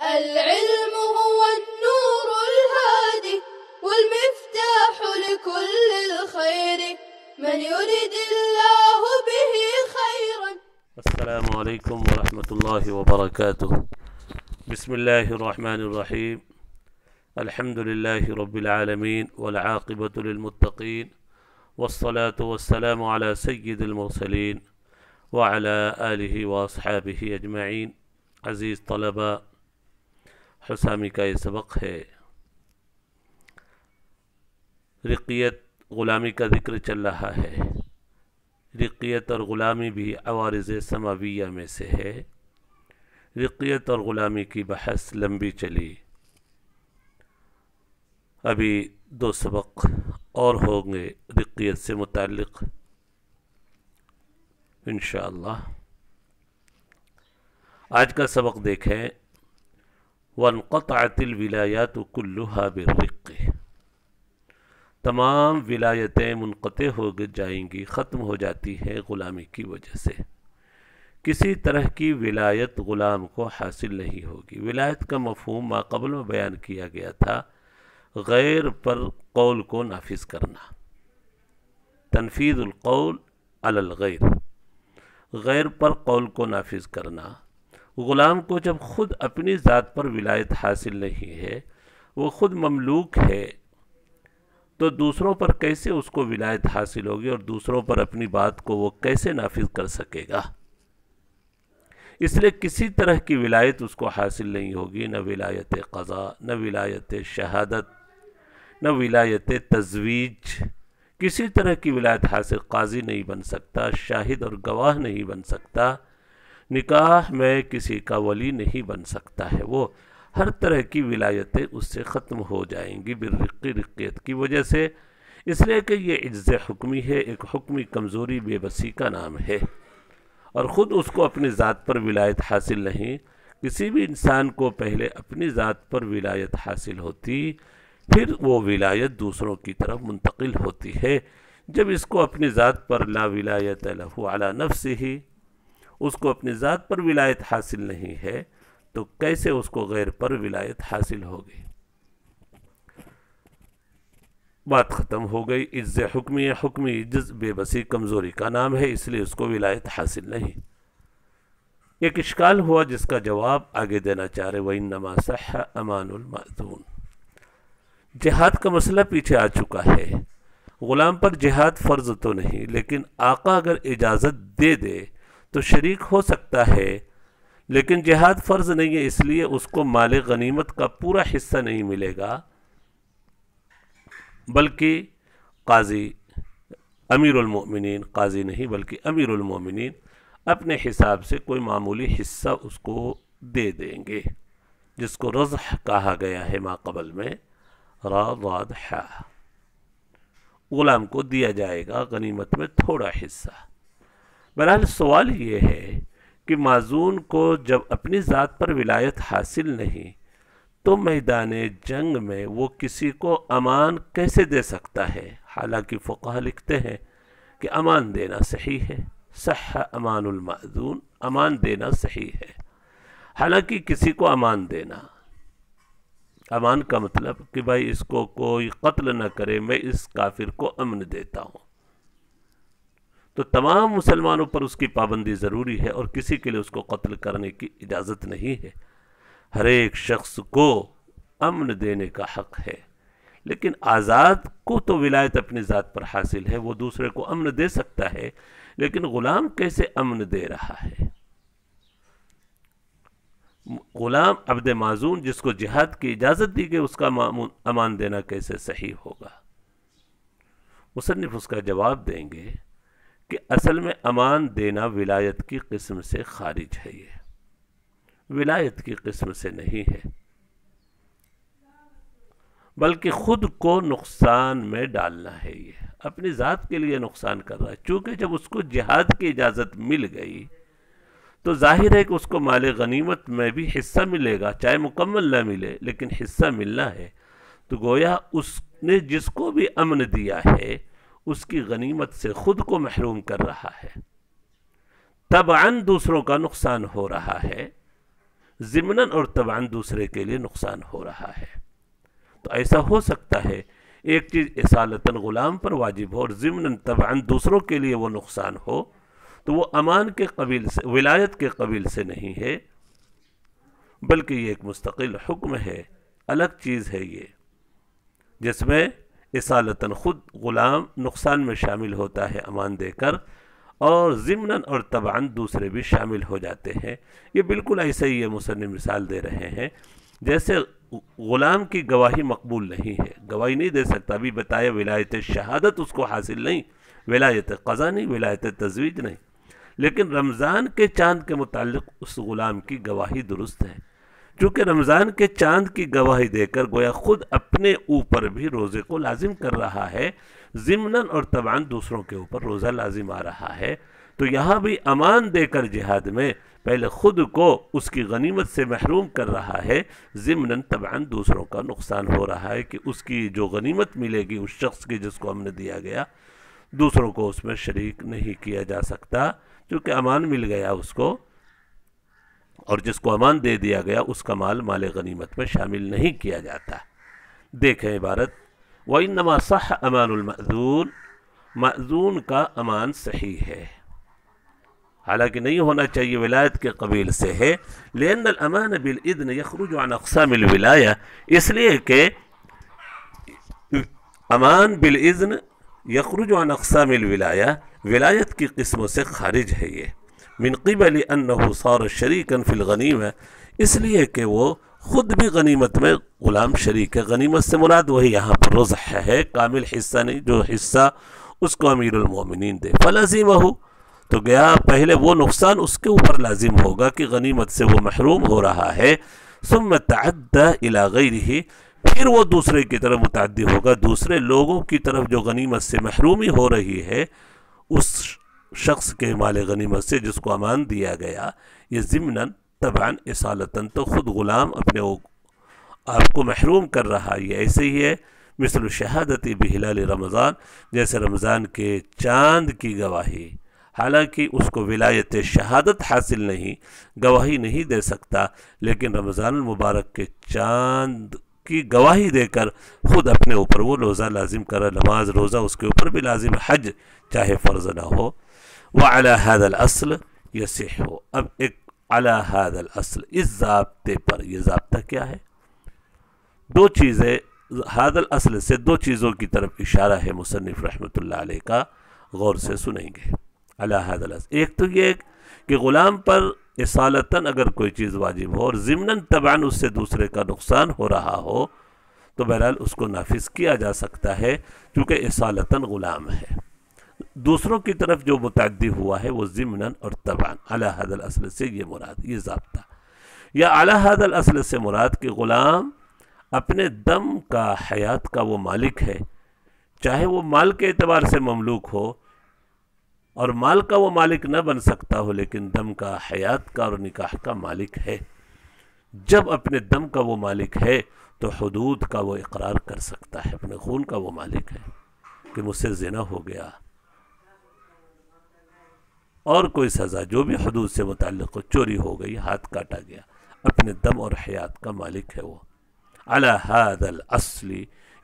العلم هو النور الهادي والمفتاح لكل الخير من يريد الله به خيرا. السلام عليكم ورحمة الله وبركاته. بسم الله الرحمن الرحيم. الحمد لله رب العالمين والعاقبة للمتقين والصلاة والسلام على سيد المرسلين وعلى آله وأصحابه أجمعين. عزیز طلباء، حسامی کا یہ سبق ہے، رقیت غلامی کا ذکر چل رہا ہے۔ رقیت اور غلامی بھی عوارض سماویہ میں سے ہے۔ رقیت اور غلامی کی بحث لمبی چلی، ابھی 2 سبق اور ہوں گے رقیت سے متعلق انشاءاللہ۔ آج کا سبق دیکھیں، وَانْقَطَعَتِ الْوِلَایَاتُ كُلُّهَا بِالرِّقِّ، تمام ولایتیں منقطع ہو جائیں گی، ختم ہو جاتی ہیں غلامی کی وجہ سے۔ کسی طرح کی ولایت غلام کو حاصل نہیں ہوگی۔ ولایت کا مفہوم ما قبل میں بیان کیا گیا تھا، غیر پر قول کو نافذ کرنا، تنفیذ القول علی الغیر، غیر پر قول کو نافذ کرنا۔ غلام کو جب خود اپنی ذات پر ولایت حاصل نہیں ہے، وہ خود مملوک ہے، تو دوسروں پر کیسے اس کو ولایت حاصل ہوگی اور دوسروں پر اپنی بات کو وہ کیسے نافذ کر سکے گا؟ اس لیے کسی طرح کی ولایت اس کو حاصل نہیں ہوگی، نہ ولایت قضاء، نہ ولایت شہادت، نہ ولایت تزویج، کسی طرح کی ولایت حاصل قاضی نہیں بن سکتا، شاہد اور گواہ نہیں بن سکتا، نکاح میں کسی کا ولی نہیں بن سکتا ہے۔ وہ ہر طرح کی ولایتیں اس سے ختم ہو جائیں گی بالرقی، رقیت کی وجہ سے، اس لیے کہ یہ عجز حکمی ہے، ایک حکمی کمزوری بے بسی کا نام ہے، اور خود اس کو اپنی ذات پر ولایت حاصل نہیں۔ کسی بھی انسان کو پہلے اپنی ذات پر ولایت حاصل ہوتی، پھر وہ ولایت دوسروں کی طرف منتقل ہوتی ہے۔ جب اس کو اپنی ذات پر لا ولایت لہ علی نفسہ، اس کو اپنی ذات پر ولایت حاصل نہیں ہے، تو کیسے اس کو غیر پر ولایت حاصل ہوگی؟ بات ختم ہو گئی۔ عجز حکمی ہے، حکمی عجز بے بسی کمزوری کا نام ہے، اس لیے اس کو ولایت حاصل نہیں۔ ایک اشکال ہوا جس کا جواب آگے دینا چاہ رہے، وَإِنَّمَا صَحَّ أَمَانُ الْمَأْذُونِ۔ جہاد کا مسئلہ پیچھے آ چکا ہے۔ غلام پر جہاد فرض تو نہیں، لیکن آقا اگر اجازت دے دے تو شریک ہو سکتا ہے، لیکن جہاد فرض نہیں ہے، اس لیے اس کو مال غنیمت کا پورا حصہ نہیں ملے گا، بلکہ قاضی، امیر المؤمنین، قاضی نہیں بلکہ امیر المؤمنین اپنے حساب سے کوئی معمولی حصہ اس کو دے دیں گے، جس کو رضح کہا گیا ہے ما قبل میں، را ضاد ح، غلام کو دیا جائے گا غنیمت میں تھوڑا حصہ۔ بہرحال سوال یہ ہے کہ معزون کو جب اپنی ذات پر ولایت حاصل نہیں، تو میدان جنگ میں وہ کسی کو امان کیسے دے سکتا ہے؟ حالانکہ فقہا لکھتے ہیں کہ امان دینا صحیح ہے، صح امان المأذون، امان دینا صحیح ہے۔ حالانکہ کسی کو امان دینا، امان کا مطلب کہ بھائی اس کو کوئی قتل نہ کرے، میں اس کافر کو امن دیتا ہوں، تو تمام مسلمانوں پر اس کی پابندی ضروری ہے، اور کسی کے لیے اس کو قتل کرنے کی اجازت نہیں ہے۔ ہر ایک شخص کو امن دینے کا حق ہے، لیکن آزاد کو تو ولایت اپنی ذات پر حاصل ہے، وہ دوسرے کو امن دے سکتا ہے، لیکن غلام کیسے امن دے رہا ہے؟ غلام عبد معزون جس کو جہاد کی اجازت دی گئی، اس کا امان دینا کیسے صحیح ہوگا؟ مصنف اس کا جواب دیں گے کہ اصل میں امان دینا ولایت کی قسم سے خارج ہے، یہ ولایت کی قسم سے نہیں ہے، بلکہ خود کو نقصان میں ڈالنا ہے۔ یہ اپنی ذات کے لیے نقصان کر رہا ہے، چونکہ جب اس کو جہاد کی اجازت مل گئی تو ظاہر ہے کہ اس کو مال غنیمت میں بھی حصہ ملے گا، چاہے مکمل نہ ملے لیکن حصہ ملنا ہے، تو گویا اس نے جس کو بھی امن دیا ہے اس کی غنیمت سے خود کو محروم کر رہا ہے، طبعاً دوسروں کا نقصان ہو رہا ہے، ضمناً اور طبعاً دوسرے کے لیے نقصان ہو رہا ہے۔ تو ایسا ہو سکتا ہے ایک چیز اصالتاً غلام پر واجب ہو اور ضمناً طبعاً دوسروں کے لیے وہ نقصان ہو، تو وہ امان کے قبیل سے، ولایت کے قبیل سے نہیں ہے، بلکہ یہ ایک مستقل حکم ہے، الگ چیز ہے یہ، جس میں اصالتاً خود غلام نقصان میں شامل ہوتا ہے امان دے کر، اور ضمناً اور طبعاً دوسرے بھی شامل ہو جاتے ہیں۔ یہ بالکل ایسے ہی یہ مصنف مثال دے رہے ہیں، جیسے غلام کی گواہی مقبول نہیں ہے، گواہی نہیں دے سکتا، ابھی بتایا ولایت شہادت اس کو حاصل نہیں، ولایت قضا نہیں، ولایت تزویج نہیں، لیکن رمضان کے چاند کے متعلق اس غلام کی گواہی درست ہے، چونکہ رمضان کے چاند کی گواہی دے کر گویا خود اپنے اوپر بھی روزے کو لازم کر رہا ہے، ضمناً اور طبعاً دوسروں کے اوپر روزہ لازم آ رہا ہے۔ تو یہاں بھی امان دے کر جہاد میں پہلے خود کو اس کی غنیمت سے محروم کر رہا ہے، ضمناً طبعاً دوسروں کا نقصان ہو رہا ہے کہ اس کی جو غنیمت ملے گی اس شخص کی جس کو ہم نے دیا گیا، دوسروں کو اس میں شریک نہیں کیا جا سکتا، چونکہ امان مل گیا اس کو، اور جس کو امان دے دیا گیا اس کا مال مال غنیمت میں شامل نہیں کیا جاتا۔ دیکھیں عبارت، وَإِنَّمَا صَحَّ أَمَانُ الْمَأْذُونِ، مأذون کا امان صحیح ہے، حالانکہ نہیں ہونا چاہیے، ولایت کے قبیل سے ہے، لأن الأمان بالإذن يخرج عن اقسام الولاية، اس لیے کہ امان بالإذن یخرج عن اقسام الولاية، ولایت کی قسموں سے خارج ہے یہ، من قبل انه صار شریکا فی الغنیمہ، اس لیے کہ وہ خود بھی غنیمت میں غلام شریک ہے۔ غنیمت سے مراد وہی یہاں پر رزح ہے، کامل حصہ نہیں، جو حصہ اس کو امیر المومنین دے، فلازمہ، تو گیا پہلے وہ نقصان اس کے اوپر لازم ہوگا کہ غنیمت سے وہ محروم ہو رہا ہے، ثم تعدى الى غیرہ، پھر وہ دوسرے کی طرف متعدی ہوگا، دوسرے لوگوں کی طرف جو غنیمت سے محرومی ہو رہی ہے اس شخص کے مال غنیمت سے جس کو امان دیا گیا، یہ ضمناً طبعاً اصالتاً تو خود غلام اپنے آپ کو محروم کر رہا ہے۔ یہ ایسے ہی ہے مثل شہادتی بہلال رمضان، جیسے رمضان کے چاند کی گواہی، حالانکہ اس کو ولایت شہادت حاصل نہیں، گواہی نہیں دے سکتا، لیکن رمضان المبارک کے چاند کی گواہی دے کر خود اپنے اوپر وہ روزہ لازم کرے، نماز روزہ اس کے اوپر بھی لازم، حج چاہے فرض نہ ہو۔ وعلى هذا الاصل يصح، اب ایک على هذا الاصل، اس ضابطے پر، یہ ضابطہ کیا ہے؟ دو چیزیں، هذا الاصل سے دو چیزوں کی طرف اشارہ ہے مصنف رحمۃ اللہ علیہ کا، غور سے سنیں گے۔ على هذا الاصل، ایک تو یہ کہ غلام پر اصالتاً اگر کوئی چیز واجب ہو اور ضمناً طبعاً اس سے دوسرے کا نقصان ہو رہا ہو تو بہرحال اس کو نافذ کیا جا سکتا ہے، چونکہ اصالتاً غلام ہے۔ دوسروں کی طرف جو متعدی ہوا ہے وہ ضمناً اور طبعاً، علی هذا الاصل سے یہ مراد، یہ ضابطہ، یا علی هذا الاصل سے مراد کہ غلام اپنے دم کا، حیات کا وہ مالک ہے، چاہے وہ مال کے اعتبار سے مملوک ہو اور مال کا وہ مالک نہ بن سکتا ہو، لیکن دم کا، حیات کا اور نکاح کا مالک ہے۔ جب اپنے دم کا وہ مالک ہے تو حدود کا وہ اقرار کر سکتا ہے، اپنے خون کا وہ مالک ہے کہ مجھ سے زنا ہو گیا، اور کوئی سزا جو بھی حدود سے متعلق ہو، چوری ہو گئی، ہاتھ کاٹا گیا، اپنے دم اور حیات کا مالک ہے وہ۔ علی هذا الاصل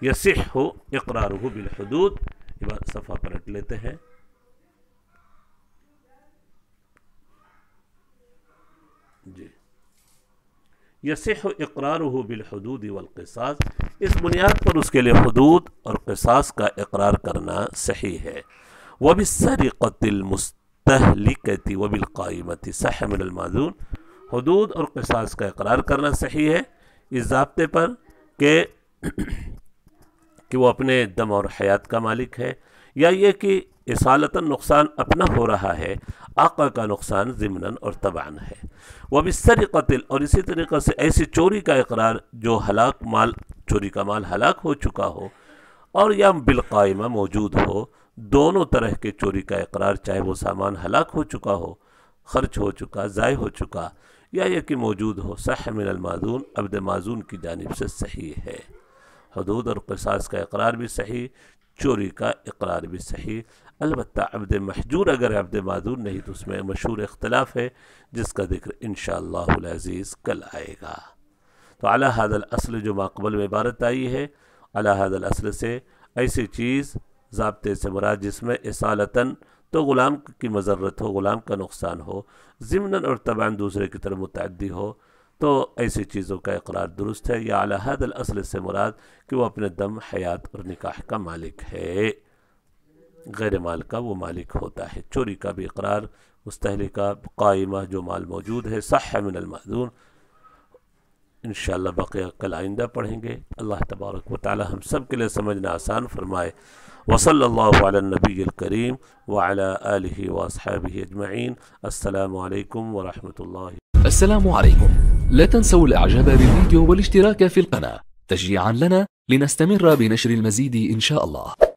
یصح اقرارہ بالحدود، یہ بات صفحہ پلٹ لیتے ہیں۔ جی، یصح اقرارہ بالحدود والقصاص، اس بنیاد پر اس کے لیے حدود اور قصاص کا اقرار کرنا صحیح ہے۔ وبالسرقۃ المستہلکۃ وبالقائمۃ صح من المأذون، حدود اور قصاص کا اقرار کرنا صحیح ہے اس ضابطے پر کہ وہ اپنے دم اور حیات کا مالک ہے، یا یہ کہ اصالتاً نقصان اپنا ہو رہا ہے، آقا کا نقصان ضمناً اور طبعاً ہے۔ وبالسرقۃ، اور اسی طریقے سے ایسی چوری کا اقرار جو ہلاک مال، چوری کا مال ہلاک ہو چکا ہو، اور یا بالقائمہ موجود ہو، دونوں طرح کے چوری کا اقرار، چاہے وہ سامان ہلاک ہو چکا ہو، خرچ ہو چکا، ضائع ہو چکا، یا یہ کہ موجود ہو، صح من المأذون، عبد معذون کی جانب سے صحیح ہے۔ حدود اور قصاص کا اقرار بھی صحیح، چوری کا اقرار بھی صحیح. البتہ عبد محجور اگر عبد معذور نہیں تو اس میں مشہور اختلاف ہے جس کا ذکر انشاءاللہ العزیز کل آئے گا. تو علی ھذا الاصل جو ماقبل میں عبارت آئی ہے، علی ھذا الاصل سے ایسی چیز ضابطے سے مراد جس میں اصالتاً تو غلام کی مضرت ہو، غلام کا نقصان ہو، ضمناً اور طبعاً دوسرے کی طرف متعدی ہو، تو ایسی چیزوں کا اقرار درست ہے. یا علی ھذا الاصل سے مراد کہ وہ اپنے دم، حیات اور نکاح کا مالک ہے، غیر مال کا وہ مالک ہوتا ہے. چوری کا بھی اقرار مستحلقہ قائمہ جو مال موجود ہے صح من المأذون. انشاءاللہ بقیہ کل آئندہ پڑھیں گے. اللہ تبارک و تعالی ہم سب کے لیے سمجھنا آسان فرمائے. وصلی اللہ علی النبی الکریم وعلی آلہ واصحابہ اجمعین. السلام علیکم ورحمۃ اللہ. السلام عليكم. لا تنسوا الاعجاب بالفيديو والاشتراك في القناة تشجيعا لنا لنستمر بنشر المزيد إن شاء الله.